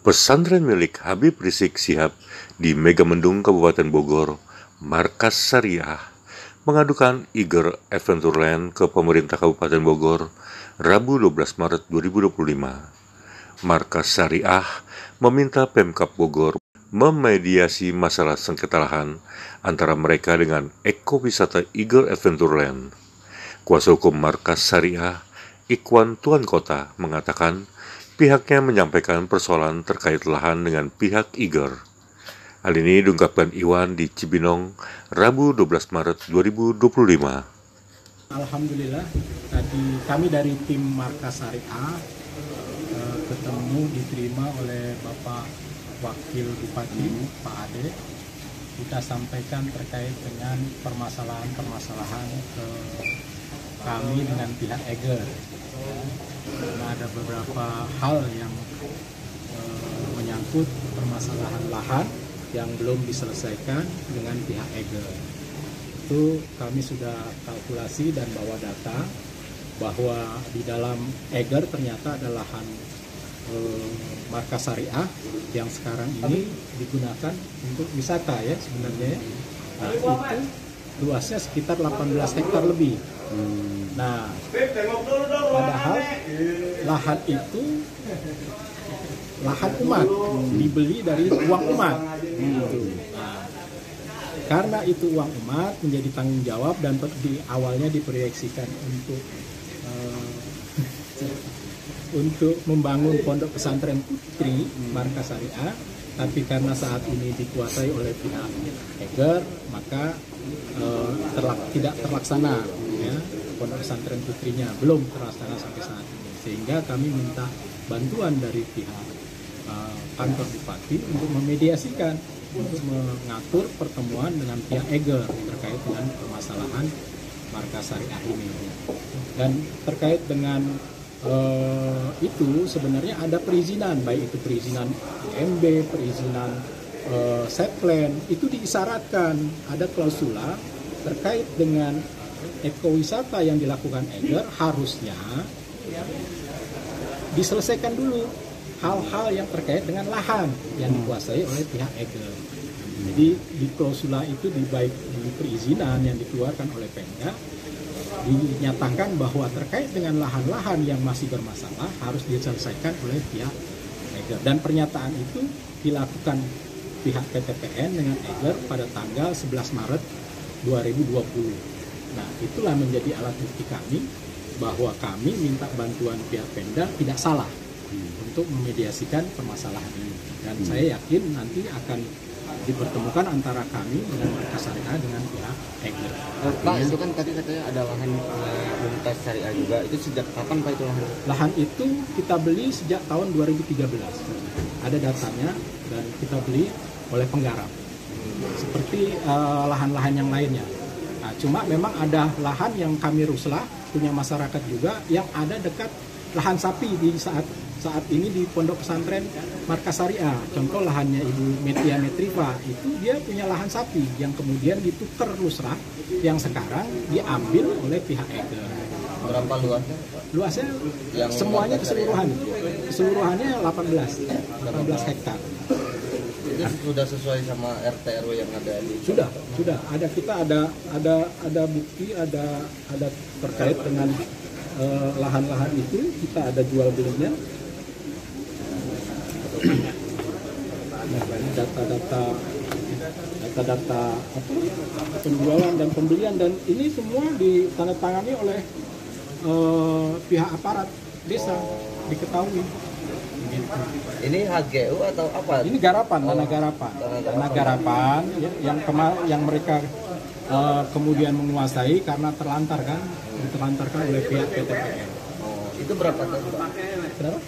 Pesantren milik Habib Rizik Syihab di Megamendung, Kabupaten Bogor, Markas Syariah, mengadukan Eager Adventureland ke pemerintah Kabupaten Bogor, Rabu 12 Maret 2025. Markas Syariah meminta Pemkab Bogor memediasi masalah sengketa lahan antara mereka dengan ekowisata Eager Adventureland. Kuasa hukum Markas Syariah, Ikhwan Tuan Kota, mengatakan pihaknya menyampaikan persoalan terkait lahan dengan pihak Eager. Hal ini diungkapkan Iwan di Cibinong, Rabu 12 Maret 2025. Alhamdulillah, tadi kami dari tim Markas Syariah ketemu diterima oleh Bapak Wakil Bupati, Pak Ade. Kita sampaikan terkait dengan permasalahan-permasalahan kami dengan pihak Eager. Karena ada beberapa hal yang menyangkut permasalahan lahan yang belum diselesaikan dengan pihak Eager. Itu kami sudah kalkulasi dan bawa data bahwa di dalam Eager ternyata ada lahan Markas Syariah yang sekarang ini digunakan untuk wisata ya sebenarnya. Nah, itu luasnya sekitar 18 hektar lebih. Nah, padahal lahan itu lahan umat, dibeli dari uang umat. Nah, karena itu uang umat menjadi tanggung jawab dan di awalnya diproyeksikan untuk membangun pondok pesantren putri Markas Syariah, tapi karena saat ini dikuasai oleh pihak Eager, maka tidak terlaksana ya, pondok pesantren putrinya belum terlaksana sampai saat ini, sehingga kami minta bantuan dari pihak kantor bupati untuk memediasikan, untuk mengatur pertemuan dengan pihak Eager terkait dengan permasalahan Markas Syariah ini. Dan terkait dengan itu sebenarnya ada perizinan, baik itu perizinan IMB, perizinan setplan, itu diisyaratkan ada klausula terkait dengan ekowisata yang dilakukan Eager, harusnya diselesaikan dulu hal-hal yang terkait dengan lahan yang dikuasai oleh pihak Eager. Jadi di klausula itu, di baik di perizinan yang dikeluarkan oleh Pemda, dinyatakan bahwa terkait dengan lahan-lahan yang masih bermasalah harus diselesaikan oleh pihak Eager. Dan pernyataan itu dilakukan pihak PTPN dengan Eager pada tanggal 11 Maret 2020. Nah, itulah menjadi alat bukti kami bahwa kami minta bantuan pihak Pemda tidak salah untuk memediasikan permasalahan ini. Dan saya yakin nanti akan dipertemukan antara kami dengan Markas Syariah dengan pihak Eager. Pak, itu kan tadi katanya ada lahan Markas Syariah juga. Itu sejak kapan Pak itu lahan? Lahan itu kita beli sejak tahun 2013. Ada datanya dan kita beli oleh penggarap. Seperti lahan-lahan yang lainnya. Nah, cuma memang ada lahan yang kami ruslah, punya masyarakat juga, yang ada dekat lahan sapi di saat ini di pondok pesantren Markas Syariah. Contoh lahannya Ibu Metia Metriva, itu dia punya lahan sapi yang kemudian ditukar rusrah, yang sekarang diambil oleh pihak Eager. Berapa luasnya? Luasnya yang semuanya keseluruhannya 18 hektar. Itu sudah sesuai sama RT RW yang ada di? Sudah ada, kita ada bukti, ada terkait dengan lahan-lahan itu, kita ada jual belinya. Data penjualan dan pembelian, dan ini semua ditandatangani oleh pihak aparat desa, diketahui. Gitu. Ini HGU atau apa? Ini garapan, tanah garapan yang mereka kemudian menguasai karena ditelantarkan oleh pihak PTPN. Itu berapa tahun?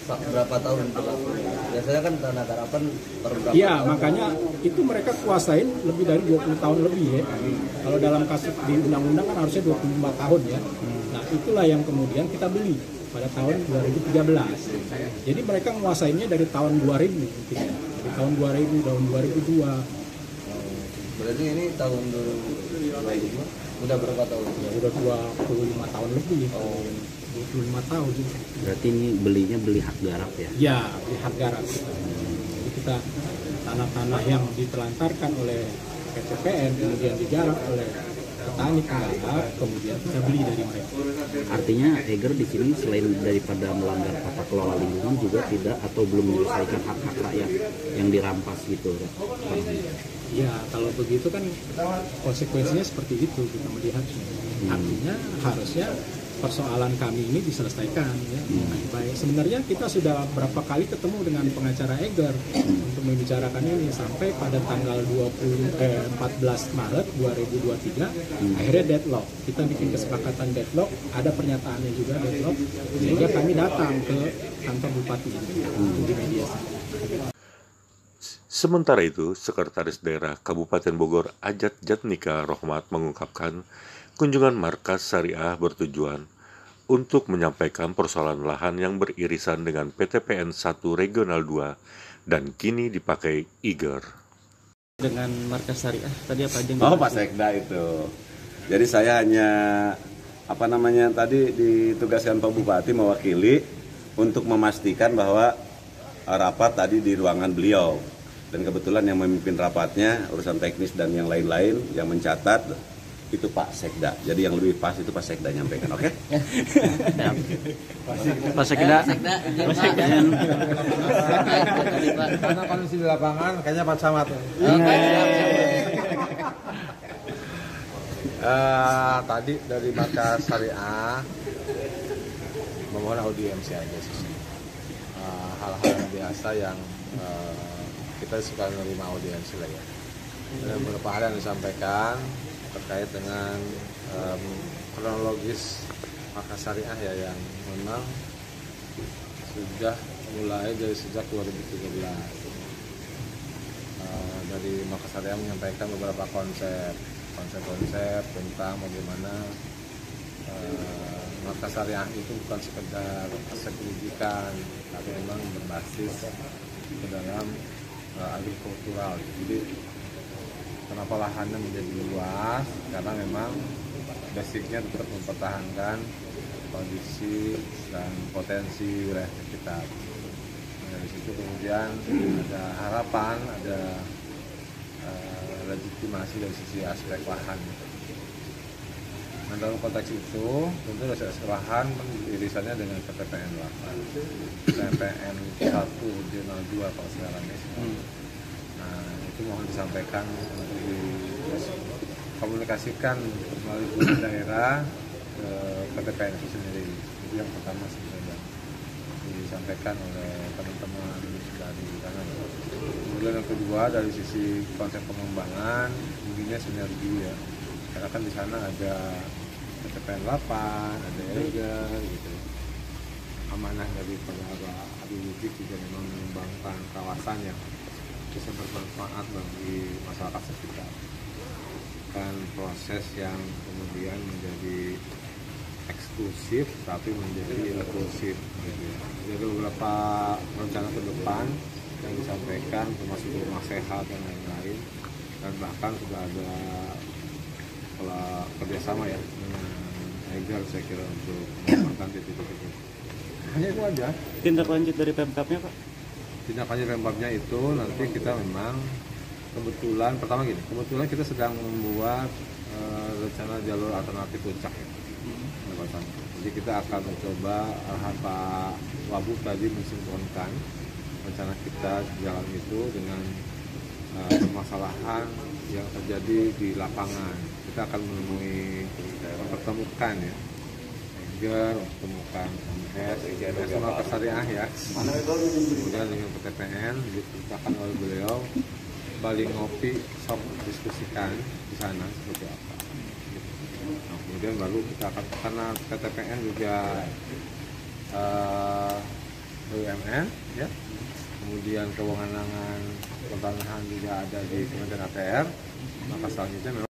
Berapa tahun? Biasanya kan tanah garapan per berapa? Iya, makanya itu mereka kuasain lebih dari 20 tahun lebih ya. Kalau dalam kasus di undang-undang kan harusnya 25 tahun ya. Nah, itulah yang kemudian kita beli pada tahun 2013. Jadi mereka menguasainya dari tahun 2000 mungkin ya. Dari tahun 2000, tahun 2002. Berarti ini tahun 2002 udah berapa tahun? Ya, udah 25 tahun lebih. 25 tahun. Berarti ini beli hak garap ya? Ya, beli hak garap. kita tanah-tanah yang ditelantarkan oleh PTPN kemudian digarap oleh petani penggarap, kemudian kita beli dari mereka. Artinya Eger di sini selain daripada melanggar tata kelola lingkungan juga tidak atau belum menyelesaikan hak-hak rakyat yang dirampas gitu. Ya kalau begitu kan konsekuensinya seperti itu kita melihatnya. Artinya harusnya persoalan kami ini diselesaikan ya baik. Sebenarnya kita sudah berapa kali ketemu dengan pengacara Eger untuk membicarakan ini sampai pada tanggal 14 Maret 2023 akhirnya deadlock. Kita bikin kesepakatan deadlock, ada pernyataannya juga deadlock sehingga kami datang ke kantor bupati untuk dimediasi. Sementara itu, Sekretaris Daerah Kabupaten Bogor Ajat Jatnika Rohmat mengungkapkan kunjungan Markas Syariah bertujuan untuk menyampaikan persoalan lahan yang beririsan dengan PTPN 1 Regional 2 dan kini dipakai Iger. Dengan Markas Syariah tadi apa aja? Oh, Pak Sekda itu. Jadi saya hanya tadi ditugaskan Pak Bupati mewakili untuk memastikan bahwa rapat tadi di ruangan beliau. Dan kebetulan yang memimpin rapatnya urusan teknis dan yang lain-lain yang mencatat itu Pak Sekda. Jadi yang lebih pas itu Pak Sekda nyampaikan, oke? Pak Sekda. Karena kondisi di lapangan kayaknya Pak Camat. Tadi dari Markas Syariah memohon audiensi aja sih. Hal-hal biasa yang kita suka menerima audiensi lah ya. Ada beberapa hal yang disampaikan terkait dengan kronologis Markas Syariah ya yang memang sudah mulai dari sejak 2013. Dari Markas Syariah menyampaikan beberapa konsep tentang bagaimana Markas Syariah itu bukan sekedar aset pendidikan, tapi memang berbasis ke dalam agrikultural. Jadi kenapa lahannya menjadi luas? Karena memang basicnya tetap mempertahankan kondisi dan potensi wilayah sekitar. Dari situ kemudian ada harapan, ada legitimasi dari sisi aspek lahan. Nah, dalam konteks itu tentu dari aspek lahan irisannya dengan PTPN 8, PTPN 1 Regional 2 kalau sekarang ini. Nah, itu mohon disampaikan untuk dikomunikasikan melalui guru daerah ke PTPN itu sendiri. Itu yang pertama sebenarnya disampaikan oleh teman-teman dari sana. Kemudian yang kedua dari sisi konsep pengembangan, mungkinnya sinergi ya. Karena kan di sana ada PTPN 8, ada Eger gitu. Amanah dari Habib Rizik juga memang mengembangkan kawasan yang bisa bermanfaat bagi masyarakat sekitar. Kan proses yang kemudian menjadi eksklusif tapi menjadi inklusif gitu ya. Jadi beberapa rencana ke depan yang disampaikan termasuk rumah sehat dan lain-lain, dan bahkan sudah ada pola kerjasama ya dengan Eger saya kira untuk mengembangkan titik-titik. Hanya itu aja. Tindak lanjut dari Pemkapnya Pak? Tindak lanjut Pemkapnya itu nanti kita memang kebetulan kita sedang membuat rencana jalur alternatif puncak ya. Jadi kita akan mencoba Pak Wabub tadi mensinkronkan rencana kita jalan itu dengan permasalahan yang terjadi di lapangan. Kita akan mempertemukan ya Eger, mempertemukan MS sama Markas Syariah ya, kemudian dengan PTPN diceritakan oleh beliau, balik ngopi sok diskusikan di sana seperti apa. Nah, kemudian baru kita akan, karena PTPN juga BUMN ya, kemudian kewenangan pertanahan juga ada di Kementerian APR, maka selanjutnya memang